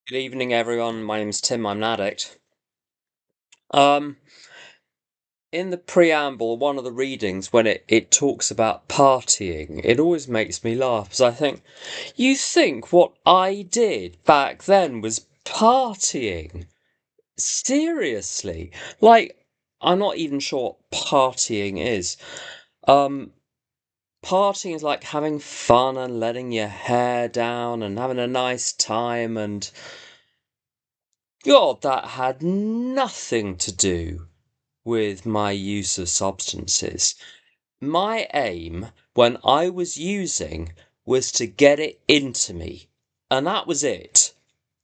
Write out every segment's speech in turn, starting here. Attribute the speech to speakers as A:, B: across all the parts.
A: Good evening, everyone. My name's Tim. I'm an addict. Um, in the preamble, one of the readings, when it talks about partying, it always makes me laugh because I think, you think what I did back then was partying? Seriously? Like, I'm not even sure what partying is. Um, Partying is like having fun and letting your hair down and having a nice time, and God, that had nothing to do with my use of substances. My aim when I was using was to get it into me, and that was it.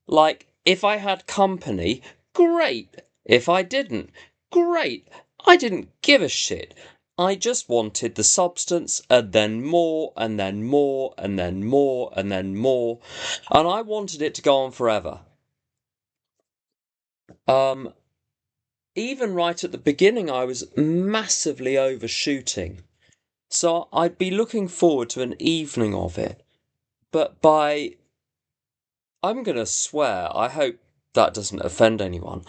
A: Like, if I had company, great. If I didn't, great. I didn't give a shit. I just wanted the substance, and then more, and then more, and then more, and then more, and I wanted it to go on forever. Um, Even right at the beginning, I was massively overshooting. So I'd be looking forward to an evening of it. But I'm going to swear, I hope that doesn't offend anyone.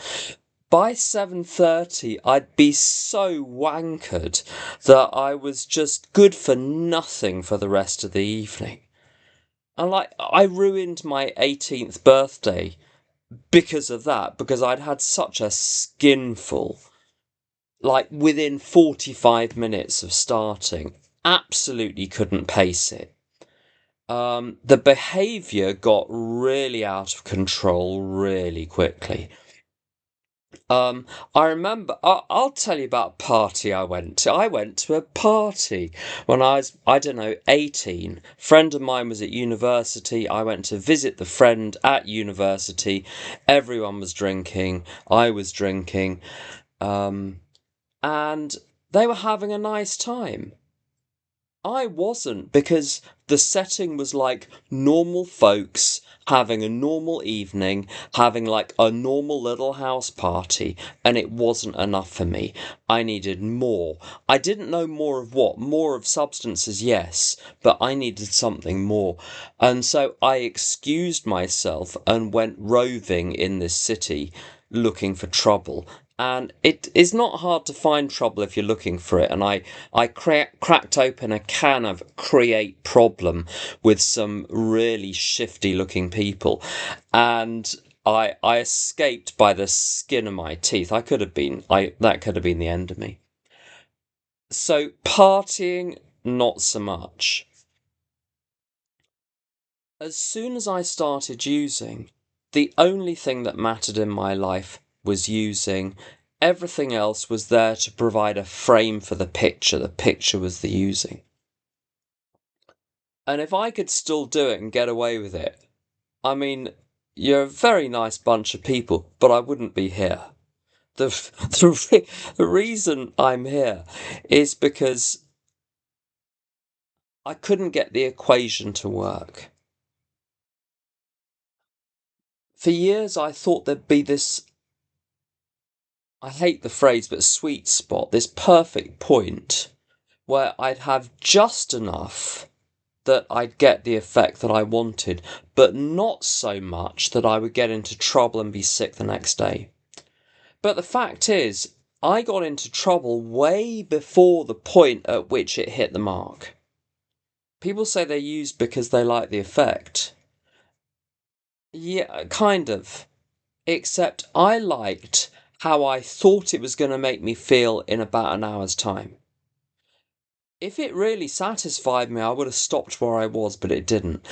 A: By 7:30, I'd be so wankered that I was just good for nothing for the rest of the evening. And I ruined my 18th birthday because of that, because I'd had such a skinful. Like within 45 minutes of starting, absolutely couldn't pace it. The behaviour got really out of control really quickly. I remember, I'll tell you about a party I went to. I went to a party when I was, I don't know, 18. Friend of mine was at university. I went to visit the friend at university. Everyone was drinking. I was drinking. And they were having a nice time. I wasn't, because the setting was like normal folks having a normal evening, having like a normal little house party, and it wasn't enough for me. I needed more. I didn't know more of what. More of substances, yes, but I needed something more. And so I excused myself and went roving in this city looking for trouble. And it is not hard to find trouble if you're looking for it. And I cracked open a can of Create Problem with some really shifty looking people. And I escaped by the skin of my teeth. That could have been the end of me. So partying, not so much. As soon as I started using, the only thing that mattered in my life was using. Everything else was there to provide a frame for the picture. The picture was the using. And if I could still do it and get away with it, I mean, you're a very nice bunch of people, but I wouldn't be here. The, the reason I'm here is because I couldn't get the equation to work. For years, I thought there'd be this, I hate the phrase, but sweet spot, this perfect point where I'd have just enough that I'd get the effect that I wanted, but not so much that I would get into trouble and be sick the next day. But the fact is, I got into trouble way before the point at which it hit the mark. People say they used because they like the effect. Yeah, kind of. Except I liked how I thought it was going to make me feel in about an hour's time. If it really satisfied me, I would have stopped where I was, but it didn't.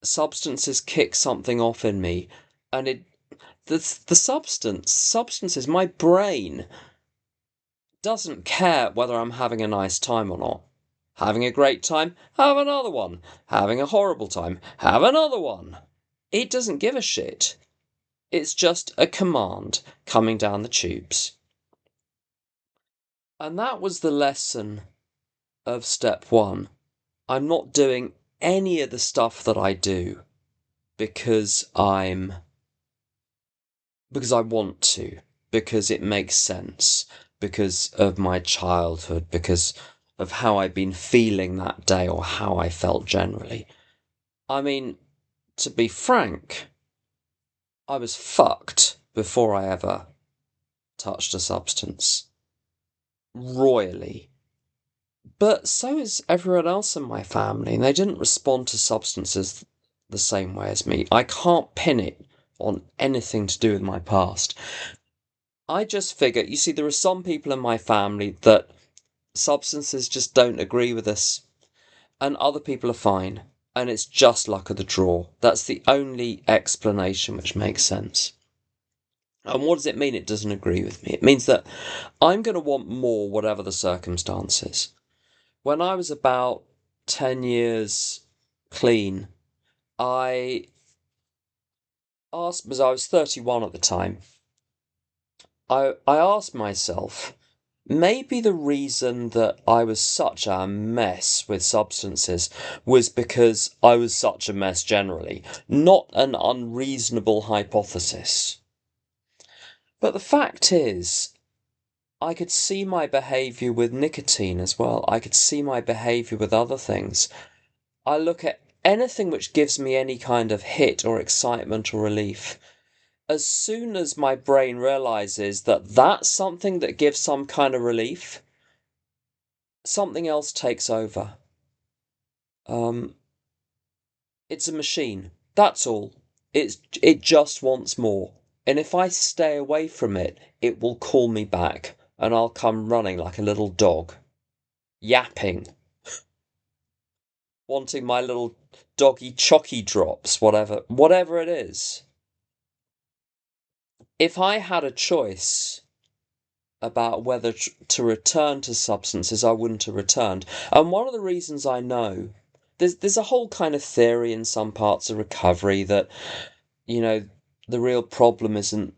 A: Substances kick something off in me, and the substances, my brain doesn't care whether I'm having a nice time or not. Having a great time, have another one. Having a horrible time, have another one. It doesn't give a shit. It's just a command coming down the tubes. And that was the lesson of step one. I'm not doing any of the stuff that I do because I want to, because it makes sense, because of my childhood, because of how I've been feeling that day or how I felt generally. I mean, to be frank, I was fucked before I ever touched a substance. Royally. But so is everyone else in my family, and they didn't respond to substances the same way as me. I can't pin it on anything to do with my past. I just figure, you see, there are some people in my family that substances just don't agree with us, and other people are fine, and it's just luck of the draw. That's the only explanation which makes sense. And what does it mean it doesn't agree with me? It means that I'm going to want more whatever the circumstances. When I was about 10 years clean, I asked, because I was 31 at the time, I asked myself, maybe the reason that I was such a mess with substances was because I was such a mess generally, not an unreasonable hypothesis. But the fact is, I could see my behaviour with nicotine as well. I could see my behaviour with other things. I look at anything which gives me any kind of hit or excitement or relief. As soon as my brain realises that that's something that gives some kind of relief, something else takes over. It's a machine. That's all. It just wants more. And if I stay away from it, it will call me back, and I'll come running like a little dog, yapping, wanting my little doggy chocky drops, whatever it is. If I had a choice about whether to return to substances, I wouldn't have returned. And one of the reasons I know, there's a whole kind of theory in some parts of recovery that, the real problem isn't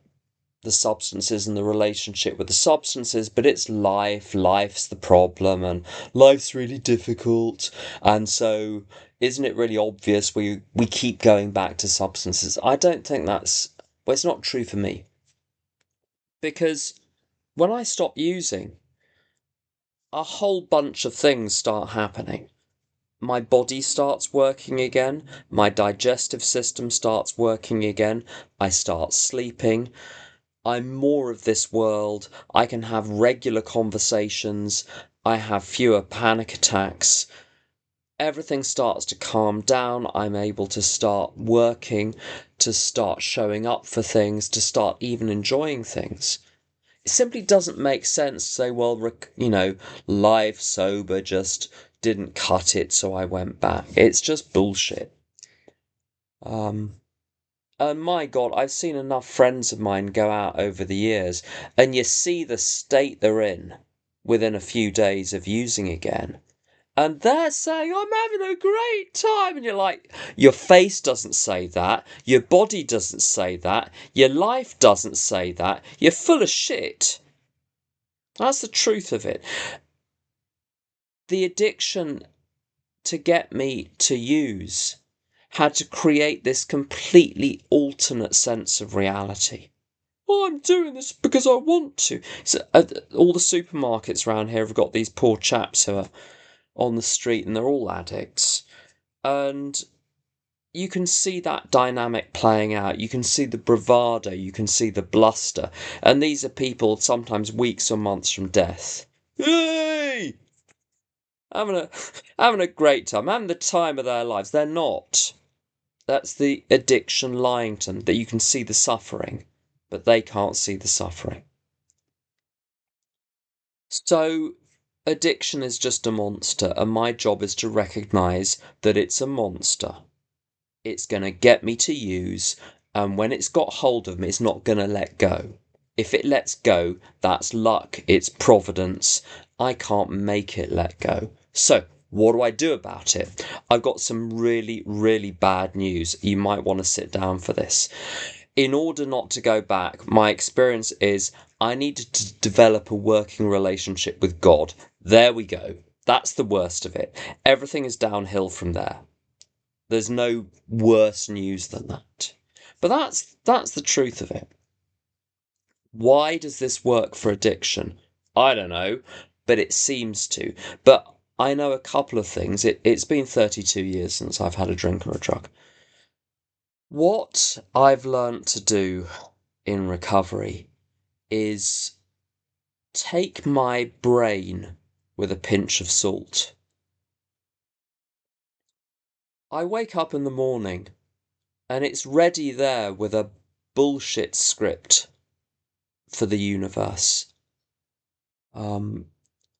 A: the substances and the relationship with the substances, but it's life's the problem, and life's really difficult, and so isn't it really obvious we keep going back to substances? I don't think it's not true for me, because when I stop using, a whole bunch of things start happening. My body starts working again, my digestive system starts working again, I start sleeping, I'm more of this world, I can have regular conversations, I have fewer panic attacks, everything starts to calm down, I'm able to start working, to start showing up for things, to start even enjoying things. It simply doesn't make sense to say, well, life sober just didn't cut it, so I went back. It's just bullshit. And my God, I've seen enough friends of mine go out over the years, and you see the state they're in within a few days of using again. And they're saying, I'm having a great time. And you're like, your face doesn't say that. Your body doesn't say that. Your life doesn't say that. You're full of shit. That's the truth of it. The addiction to get me to use had to create this completely alternate sense of reality. Oh, I'm doing this because I want to. So, all the supermarkets around here have got these poor chaps who are on the street and they're all addicts. And you can see that dynamic playing out. You can see the bravado, you can see the bluster. And these are people sometimes weeks or months from death. Yay! Having a great time, having the time of their lives. They're not. That's the addiction lying to them, that you can see the suffering, but they can't see the suffering. So, addiction is just a monster, and my job is to recognise that it's a monster. It's going to get me to use, and when it's got hold of me, it's not going to let go. If it lets go, that's luck, it's providence. I can't make it let go. So, what do I do about it? I've got some really, really bad news. You might want to sit down for this. In order not to go back, my experience is I needed to develop a working relationship with God. There we go. That's the worst of it. Everything is downhill from there. There's no worse news than that. But that's the truth of it. Why does this work for addiction? I don't know, but it seems to. But I know a couple of things. It's been 32 years since I've had a drink or a drug. What I've learnt to do in recovery is take my brain with a pinch of salt. I wake up in the morning and it's ready there with a bullshit script for the universe.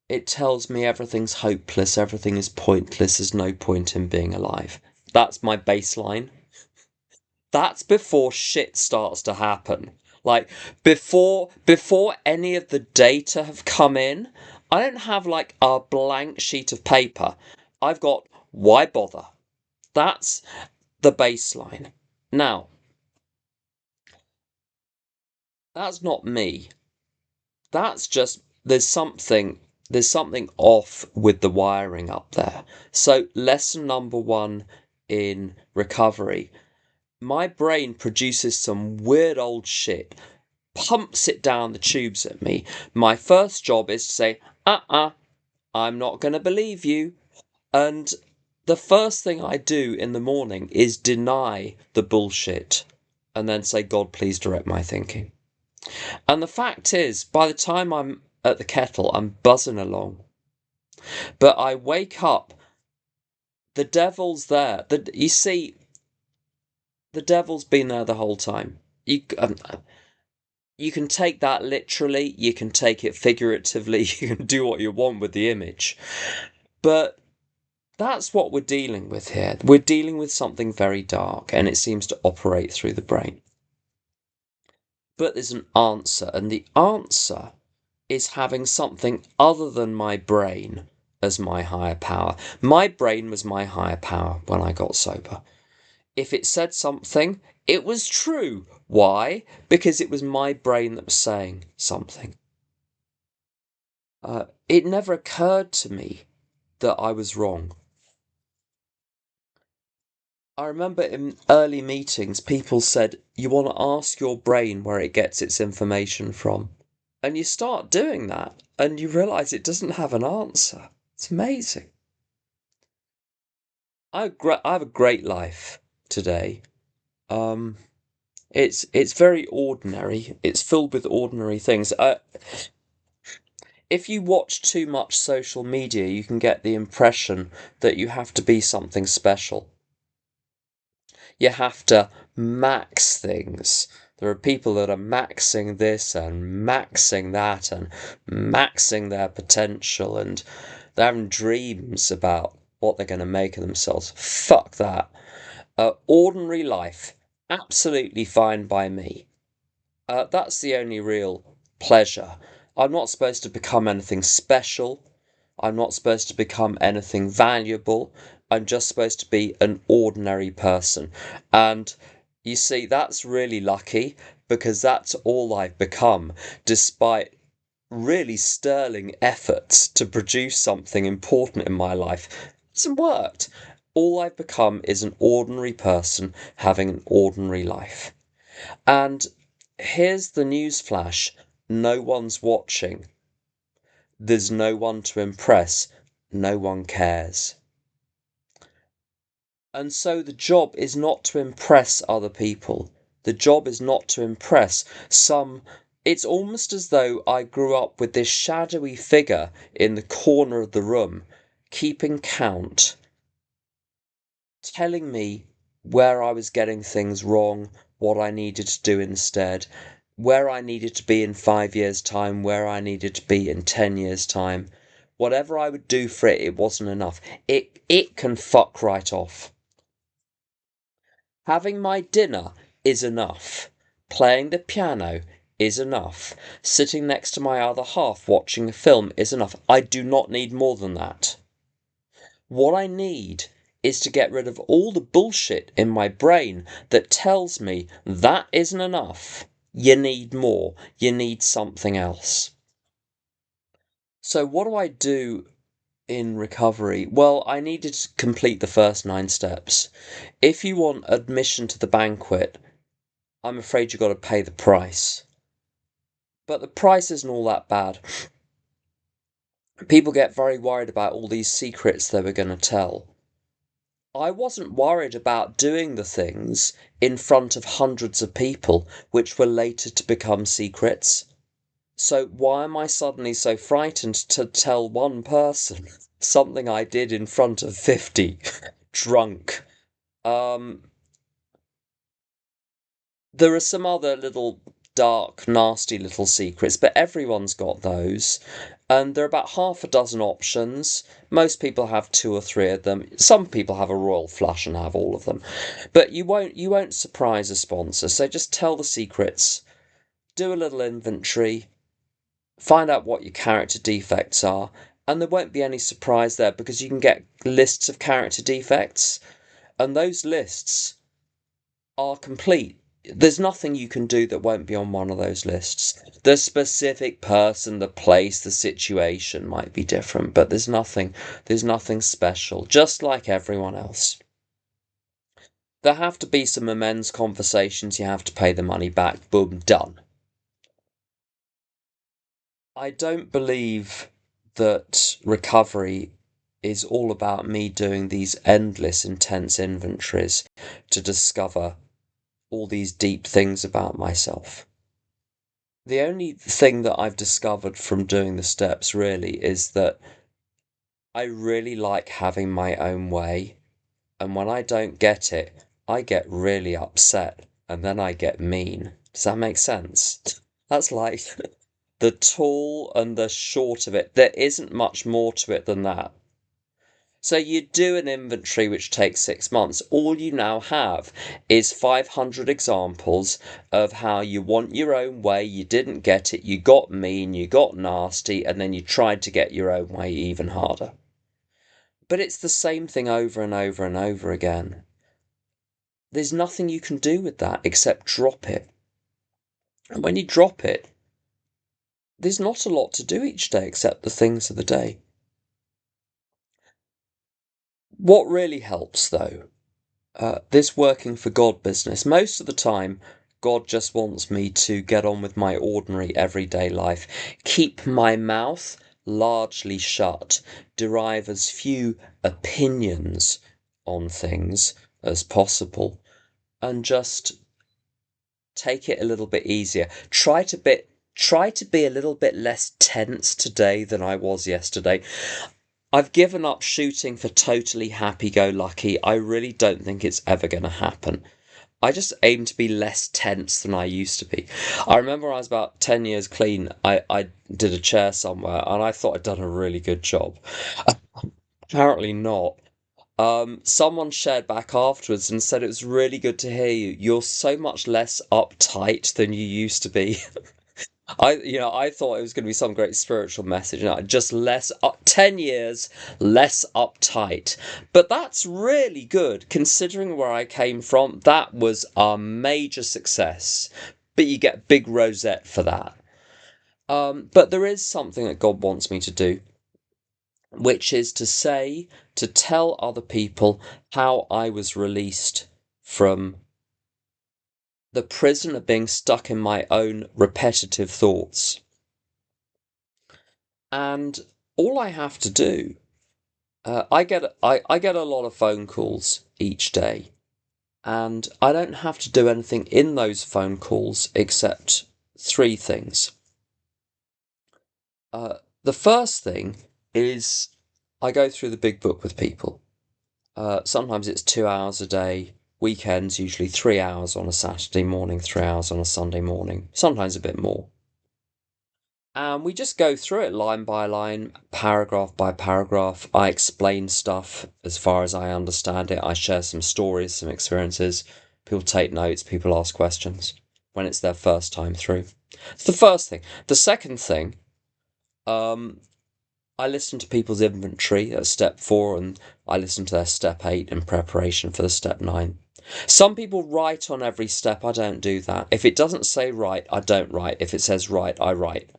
A: It tells me everything's hopeless, everything is pointless, there's no point in being alive. That's my baseline. That's before shit starts to happen. Like before any of the data have come in, I don't have like a blank sheet of paper. I've got why bother? That's the baseline. Now, that's not me. That's just there's something off with the wiring up there. So lesson number 1 in recovery, my brain produces some weird old shit, pumps it down the tubes at me. My first job is to say, I'm not going to believe you. And the first thing I do in the morning is deny the bullshit and then say, God, please direct my thinking. And the fact is, by the time I'm at the kettle, I'm buzzing along. But I wake up, the devil's there. You see, the devil's been there the whole time. You can take that literally, you can take it figuratively, you can do what you want with the image. But that's what we're dealing with here. We're dealing with something very dark, and it seems to operate through the brain. But there's an answer, and the answer is having something other than my brain as my higher power. My brain was my higher power when I got sober. If it said something, it was true. Why? Because it was my brain that was saying something. It never occurred to me that I was wrong. I remember in early meetings, people said, you want to ask your brain where it gets its information from. And you start doing that, and you realise it doesn't have an answer. It's amazing. I have a great life today. It's very ordinary. It's filled with ordinary things. If you watch too much social media, you can get the impression that you have to be something special. You have to max things. There are people that are maxing this and maxing that and maxing their potential, and they're having dreams about what they're going to make of themselves. Fuck that. Ordinary life, absolutely fine by me. That's the only real pleasure. I'm not supposed to become anything special. I'm not supposed to become anything valuable. I'm just supposed to be an ordinary person. And you see, that's really lucky because that's all I've become, despite really sterling efforts to produce something important in my life. It hasn't worked. All I've become is an ordinary person having an ordinary life. And here's the newsflash: no one's watching. There's no one to impress. No one cares. And so the job is not to impress other people. The job is not to impress some. It's almost as though I grew up with this shadowy figure in the corner of the room, keeping count, telling me where I was getting things wrong, what I needed to do instead, where I needed to be in 5 years' time, where I needed to be in 10 years' time. Whatever I would do for it, it wasn't enough. It can fuck right off. Having my dinner is enough. Playing the piano is enough. Sitting next to my other half watching a film is enough. I do not need more than that. What I need is to get rid of all the bullshit in my brain that tells me that isn't enough. You need more. You need something else. So what do I do in recovery? Well, I needed to complete the first 9 steps. If you want admission to the banquet, I'm afraid you've got to pay the price. But the price isn't all that bad. People get very worried about all these secrets they were going to tell. I wasn't worried about doing the things in front of hundreds of people, which were later to become secrets. So why am I suddenly so frightened to tell one person something I did in front of 50 drunk? Um, there are some other little dark, nasty little secrets, but everyone's got those. And there are about half a dozen options. Most people have two or three of them. Some people have a royal flush and have all of them. But you won't surprise a sponsor. So just tell the secrets, do a little inventory, find out what your character defects are, and there won't be any surprise there because you can get lists of character defects, and those lists are complete. There's nothing you can do that won't be on one of those lists. The specific person, the place, the situation might be different, but there's nothing special, just like everyone else. There have to be some amends conversations, you have to pay the money back, boom, done. I don't believe that recovery is all about me doing these endless, intense inventories to discover all these deep things about myself. The only thing that I've discovered from doing the steps really is that I really like having my own way, and when I don't get it, I get really upset and then I get mean. Does that make sense? That's like the tall and the short of it. There isn't much more to it than that. So you do an inventory which takes 6 months. All you now have is 500 examples of how you want your own way, you didn't get it, you got mean, you got nasty, and then you tried to get your own way even harder. But it's the same thing over and over and over again. There's nothing you can do with that except drop it. And when you drop it, there's not a lot to do each day except the things of the day. What really helps, though, this working for God business, most of the time, God just wants me to get on with my ordinary everyday life, keep my mouth largely shut, derive as few opinions on things as possible, and just take it a little bit easier. Try to be a little bit less tense today than I was yesterday. I've given up shooting for totally happy-go-lucky. I really don't think it's ever going to happen. I just aim to be less tense than I used to be. I remember I was about 10 years clean. I did a chair somewhere and I thought I'd done a really good job. Apparently not. Someone shared back afterwards and said it was really good to hear you. You're so much less uptight than you used to be. I thought it was going to be some great spiritual message. Just less 10 years less uptight. But that's really good considering where I came from. That was a major success. But you get big rosette for that. But there is something that God wants me to do, which is to tell other people how I was released from the prison of being stuck in my own repetitive thoughts. And all I have to do, I get a lot of phone calls each day, and I don't have to do anything in those phone calls except three things. The first thing is I go through the big book with people. Sometimes it's 2 hours a day. Weekends, usually 3 hours on a Saturday morning, 3 hours on a Sunday morning, sometimes a bit more. And we just go through it line by line, paragraph by paragraph. I explain stuff as far as I understand it. I share some stories, some experiences. People take notes, people ask questions when it's their first time through. It's the first thing. The second thing, I listen to people's inventory at step 4 and I listen to their step 8 in preparation for the step 9. Some people write on every step. I don't do that. If it doesn't say write, I don't write. If it says write, I write.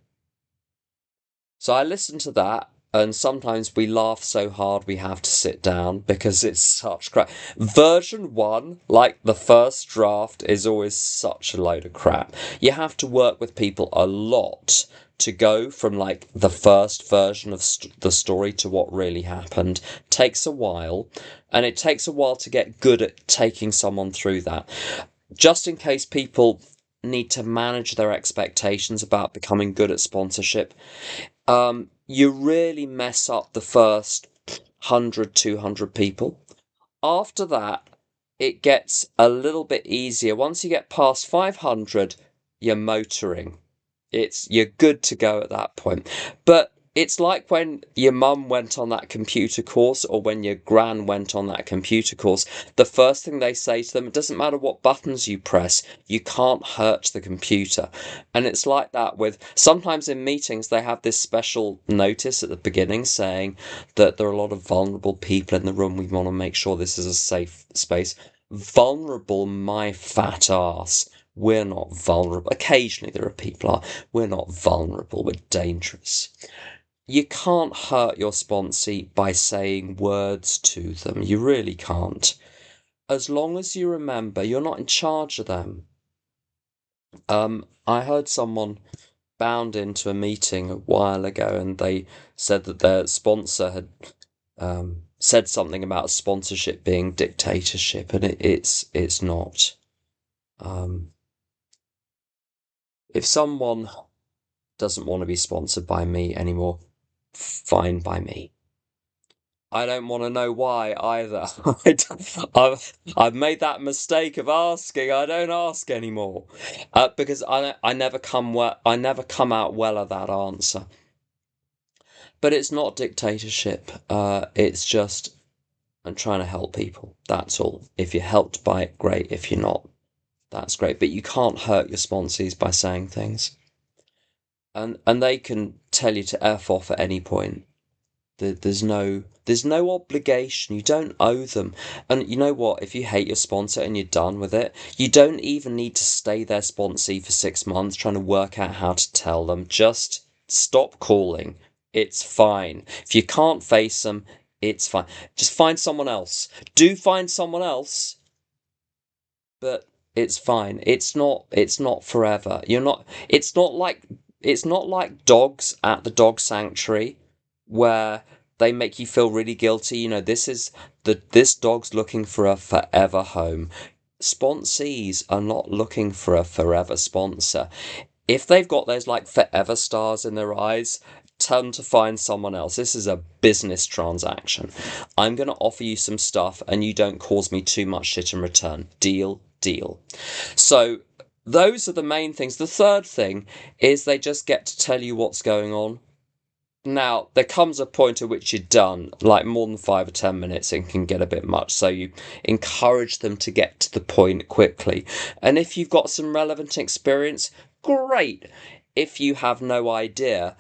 A: So I listen to that, and sometimes we laugh so hard we have to sit down because it's such crap. Version 1, like the first draft, is always such a load of crap. You have to work with people a lot to go from like the first version of the story to what really happened takes a while, and it takes a while to get good at taking someone through that. Just in case people need to manage their expectations about becoming good at sponsorship, you really mess up the first 100, 200 people. After that, it gets a little bit easier. Once you get past 500, you're motoring. You're good to go at that point. But it's like when your mum went on that computer course, or when your gran went on that computer course, the first thing they say to them, it doesn't matter what buttons you press, you can't hurt the computer. And it's like that with, sometimes in meetings, they have this special notice at the beginning saying that there are a lot of vulnerable people in the room. We want to make sure this is a safe space. Vulnerable, my fat ass. We're not vulnerable. Occasionally there are people we're not vulnerable, we're dangerous. You can't hurt your sponsee by saying words to them. You really can't. As long as you remember, you're not in charge of them. I heard someone bound into a meeting a while ago, and they said that their sponsor had said something about sponsorship being dictatorship, and it's not. If someone doesn't want to be sponsored by me anymore, fine by me. I don't want to know why either. I've made that mistake of asking. I don't ask anymore, because I never come out well at that answer. But it's not dictatorship. It's just I'm trying to help people. That's all. If you're helped by it, great. If you're not, that's great. But you can't hurt your sponsees by saying things. And they can tell you to F off at any point. There's no obligation. You don't owe them. And you know what? If you hate your sponsor and you're done with it, you don't even need to stay their sponsee for 6 months trying to work out how to tell them. Just stop calling. It's fine. If you can't face them, it's fine. Just find someone else. Do find someone else. But it's fine. It's not forever. It's not like dogs at the dog sanctuary where they make you feel really guilty. You know, this dog's looking for a forever home. Sponsees are not looking for a forever sponsor. If they've got those like forever stars in their eyes, tell them to find someone else. This is a business transaction. I'm going to offer you some stuff and you don't cause me too much shit in return. Deal. So those are the main things. The third thing is they just get to tell you what's going on. Now, there comes a point at which you're done, like more than 5 or 10 minutes, and can get a bit much. So you encourage them to get to the point quickly. And if you've got some relevant experience, great. If you have no idea,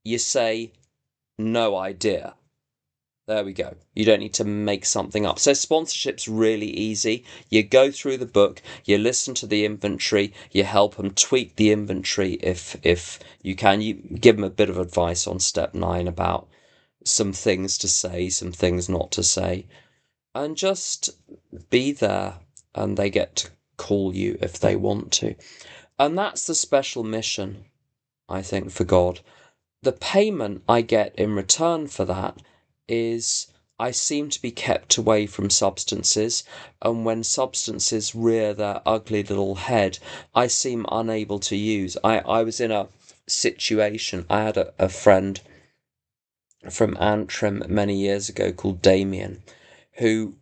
A: you say, no idea. There we go. You don't need to make something up. So sponsorship's really easy. You go through the book, you listen to the inventory, you help them tweak the inventory if you can. You give them a bit of advice on step 9 about some things to say, some things not to say, and just be there, and they get to call you if they want to. And that's the special mission, I think, for God. The payment I get in return for that is I seem to be kept away from substances, and when substances rear their ugly little head, I seem unable to use. I was in a situation, I had a friend from Antrim many years ago called Damien, who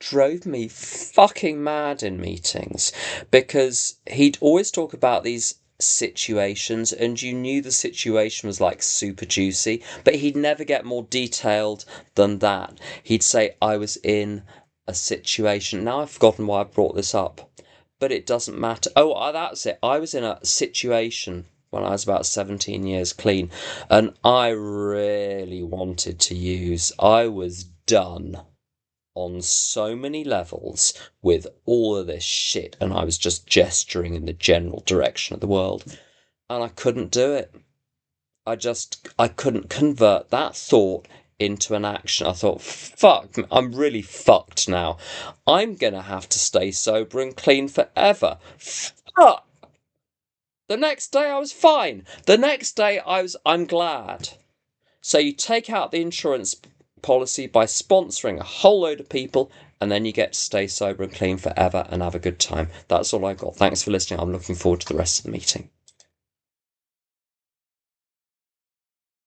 A: drove me fucking mad in meetings because he'd always talk about these situations and you knew the situation was like super juicy, but he'd never get more detailed than that. He'd say, I was in a situation. Now I've forgotten why I brought this up, but it doesn't matter. Oh, that's it. I was in a situation when I was about 17 years clean, and I really wanted to use. I was done on so many levels with all of this shit, and I was just gesturing in the general direction of the world, and I couldn't do it. I couldn't convert that thought into an action. I thought, fuck, I'm really fucked now. I'm gonna have to stay sober and clean forever. Fuck! The next day I was fine. The next day I'm glad. So you take out the insurance policy by sponsoring a whole load of people, and then you get to stay sober and clean forever and have a good time. That's all I got. Thanks for listening. I'm looking forward to the rest of the meeting.